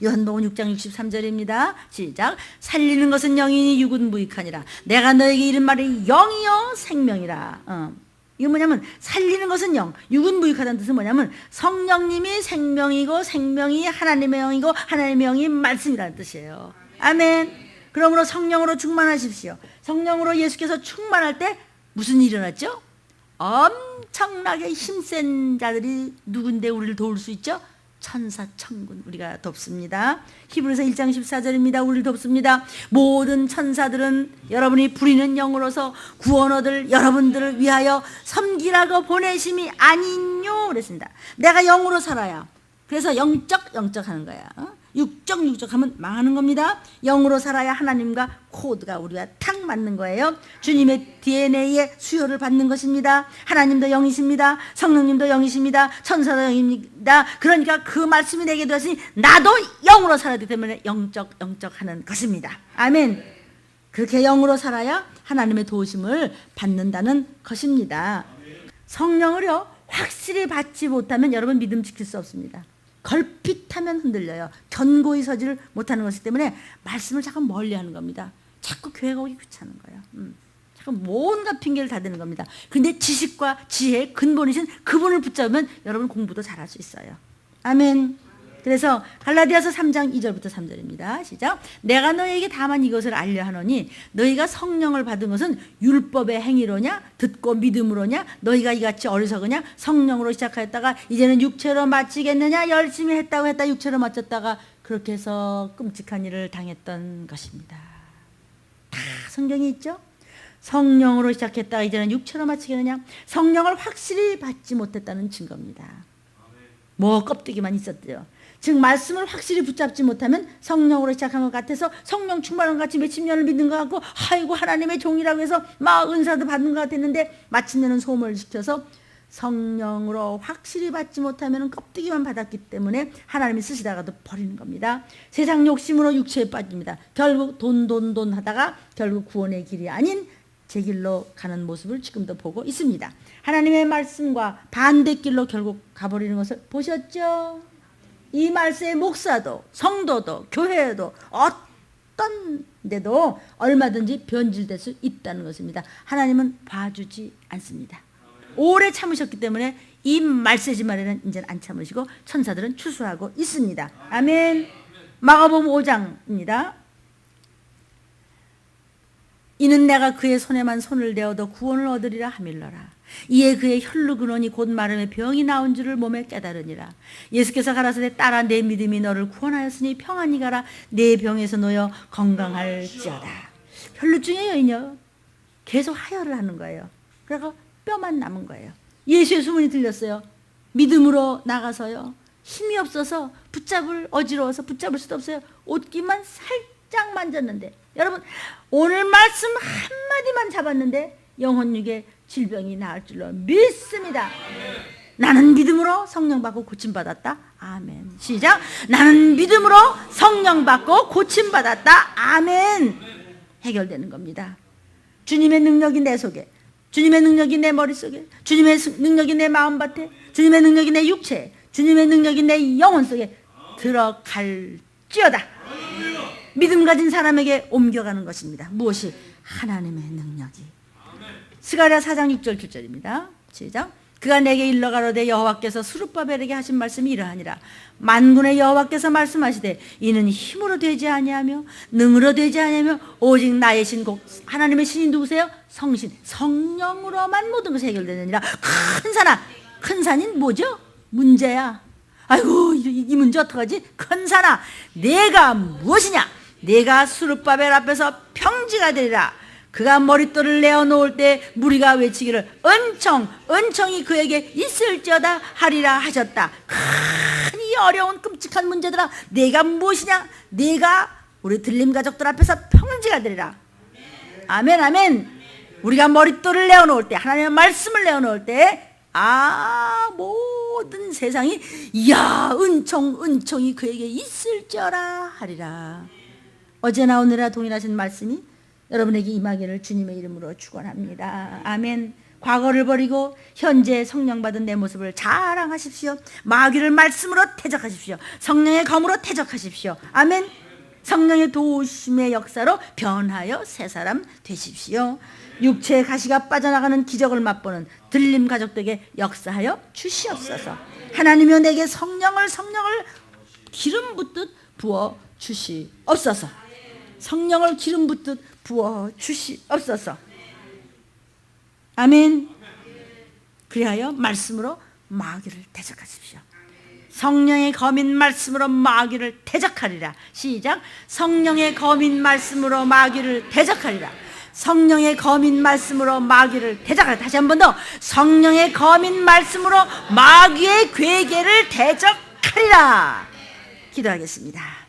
요한복음 6장 63절입니다. 시작. 살리는 것은 영이니 육은 무익하니라. 내가 너에게 이른 말이 영이요 생명이라. 이거 뭐냐면 살리는 것은 영, 육은 무익하다는 뜻은 뭐냐면 성령님이 생명이고 생명이 하나님의 영이고 하나님의 영이 말씀이라는 뜻이에요. 아멘. 그러므로 성령으로 충만하십시오. 성령으로 예수께서 충만할 때 무슨 일이 일어났죠? 엄청나게 힘센 자들이 누군데 우리를 도울 수 있죠? 천사 천군 우리가 돕습니다. 히브리서 1장 14절입니다. 우리를 돕습니다. 모든 천사들은 여러분이 부리는 영으로서 구원 얻을 여러분들을 위하여 섬기라고 보내심이 아니뇨 그랬습니다. 내가 영으로 살아야. 그래서 영적 하는 거야. 육적 하면 망하는 겁니다. 영으로 살아야 하나님과 코드가 우리가 탁 맞는 거예요. 주님의 DNA의 수요를 받는 것입니다. 하나님도 영이십니다. 성령님도 영이십니다. 천사도 영입니다. 그러니까 그 말씀이 내게 되었으니 나도 영으로 살아야 되기 때문에 영적 하는 것입니다. 아멘. 그렇게 영으로 살아야 하나님의 도우심을 받는다는 것입니다. 성령을요 확실히 받지 못하면 여러분 믿음 지킬 수 없습니다. 걸핏하면 흔들려요. 견고히 서지를 못하는 것이기 때문에 말씀을 자꾸 멀리하는 겁니다. 자꾸 교회가 오기 귀찮은 거예요. 자꾸 뭔가 핑계를 다 대는 겁니다. 그런데 지식과 지혜의 근본이신 그분을 붙잡으면 여러분 공부도 잘할 수 있어요. 아멘. 그래서 갈라디아서 3장 2절부터 3절입니다. 시작. 내가 너희에게 다만 이것을 알려 하노니 너희가 성령을 받은 것은 율법의 행위로냐 듣고 믿음으로냐 너희가 이같이 어리석으냐 성령으로 시작하였다가 이제는 육체로 마치겠느냐 열심히 했다 육체로 마쳤다가 그렇게 해서 끔찍한 일을 당했던 것입니다. 다 성경이 있죠. 성령으로 시작했다가 이제는 육체로 마치겠느냐 성령을 확실히 받지 못했다는 증거입니다. 뭐 껍데기만 있었대요. 즉 말씀을 확실히 붙잡지 못하면 성령으로 시작한 것 같아서 성령 충만한 것 같이 몇십 년을 믿는 것 같고 아이고 하나님의 종이라고 해서 막 은사도 받는 것 같았는데 마침내는 소멸을 시켜서 성령으로 확실히 받지 못하면 껍데기만 받았기 때문에 하나님이 쓰시다가도 버리는 겁니다. 세상 욕심으로 육체에 빠집니다. 결국 돈 하다가 결국 구원의 길이 아닌 제 길로 가는 모습을 지금도 보고 있습니다. 하나님의 말씀과 반대길로 결국 가버리는 것을 보셨죠? 이 말씀의 목사도 성도도 교회도 어떤 데도 얼마든지 변질될 수 있다는 것입니다. 하나님은 봐주지 않습니다. 오래 참으셨기 때문에 이 말세지 말에는 이제는 안 참으시고 천사들은 추수하고 있습니다. 아멘. 마가복음 5장입니다. 이는 내가 그의 손에만 손을 대어도 구원을 얻으리라 하밀러라. 이에 그의 혈루 근원이 곧 마름에 병이 나온 줄을 몸에 깨달으니라. 예수께서 가라사대 딸아 내 믿음이 너를 구원하였으니 평안히 가라. 내 병에서 놓여 건강할지어다. 혈루증의 여인이요 계속 하혈을 하는 거예요. 그래서 뼈만 남은 거예요. 예수의 소문이 들렸어요. 믿음으로 나가서요 힘이 없어서 어지러워서 붙잡을 수도 없어요. 옷깃만 살짝 만졌는데, 여러분 오늘 말씀 한마디만 잡았는데 영혼육의 질병이 나을 줄로 믿습니다. 나는 믿음으로 성령 받고 고침받았다. 아멘. 시작. 나는 믿음으로 성령 받고 고침받았다. 아멘. 해결되는 겁니다. 주님의 능력이 내 속에, 주님의 능력이 내 머릿속에, 주님의 능력이 내 마음밭에, 주님의 능력이 내 육체에, 주님의 능력이 내 영혼 속에 들어갈지어다. 믿음 가진 사람에게 옮겨가는 것입니다. 무엇이? 하나님의 능력이. 스가랴 4장 6절 7절입니다. 시작. 그가 내게 일러 가로되 여호와께서 스룹바벨에게 하신 말씀이 이러하니라. 만군의 여호와께서 말씀하시되 이는 힘으로 되지 아니하며 능으로 되지 아니하며 오직 나의 신 곧 하나님의 신이 누구세요? 성신, 성령으로만 모든 것이 해결되느니라. 큰 산인 뭐죠? 문제야. 아이고 이 문제 어떡하지? 큰 산아 내가 무엇이냐? 내가 스룹바벨 앞에서 평지가 되리라. 그가 머릿돌을 내어놓을 때 무리가 외치기를 은총이 그에게 있을지어다 하리라 하셨다. 큰 이 어려운 끔찍한 문제들아 내가 무엇이냐? 내가 우리 들림 가족들 앞에서 평지가 되리라. 아멘 아멘. 우리가 머릿돌을 내어놓을 때, 하나님의 말씀을 내어놓을 때 모든 세상이 이야 은총이 그에게 있을지어라 하리라. 어제나 오늘이나 동일하신 말씀이 여러분에게 임하기를 주님의 이름으로 축원합니다. 아멘. 과거를 버리고 현재 성령 받은 내 모습을 자랑하십시오. 마귀를 말씀으로 대적하십시오. 성령의 검으로 대적하십시오. 아멘. 성령의 도우심의 역사로 변하여 새 사람 되십시오. 육체의 가시가 빠져나가는 기적을 맛보는 들림 가족들에게 역사하여 주시옵소서. 하나님이여 내게 성령을 기름 붓듯 부어 주시옵소서. 성령을 기름 붓듯 부어 주시옵소서. 아멘. 그리하여 말씀으로 마귀를 대적하십시오. 성령의 검인 말씀으로 마귀를 대적하리라. 시작. 성령의 검인 말씀으로 마귀를 대적하리라. 성령의 검인 말씀으로 마귀를 대적하리라. 다시 한 번 더. 성령의 검인 말씀으로 마귀의 괴계를 대적하리라. 기도하겠습니다.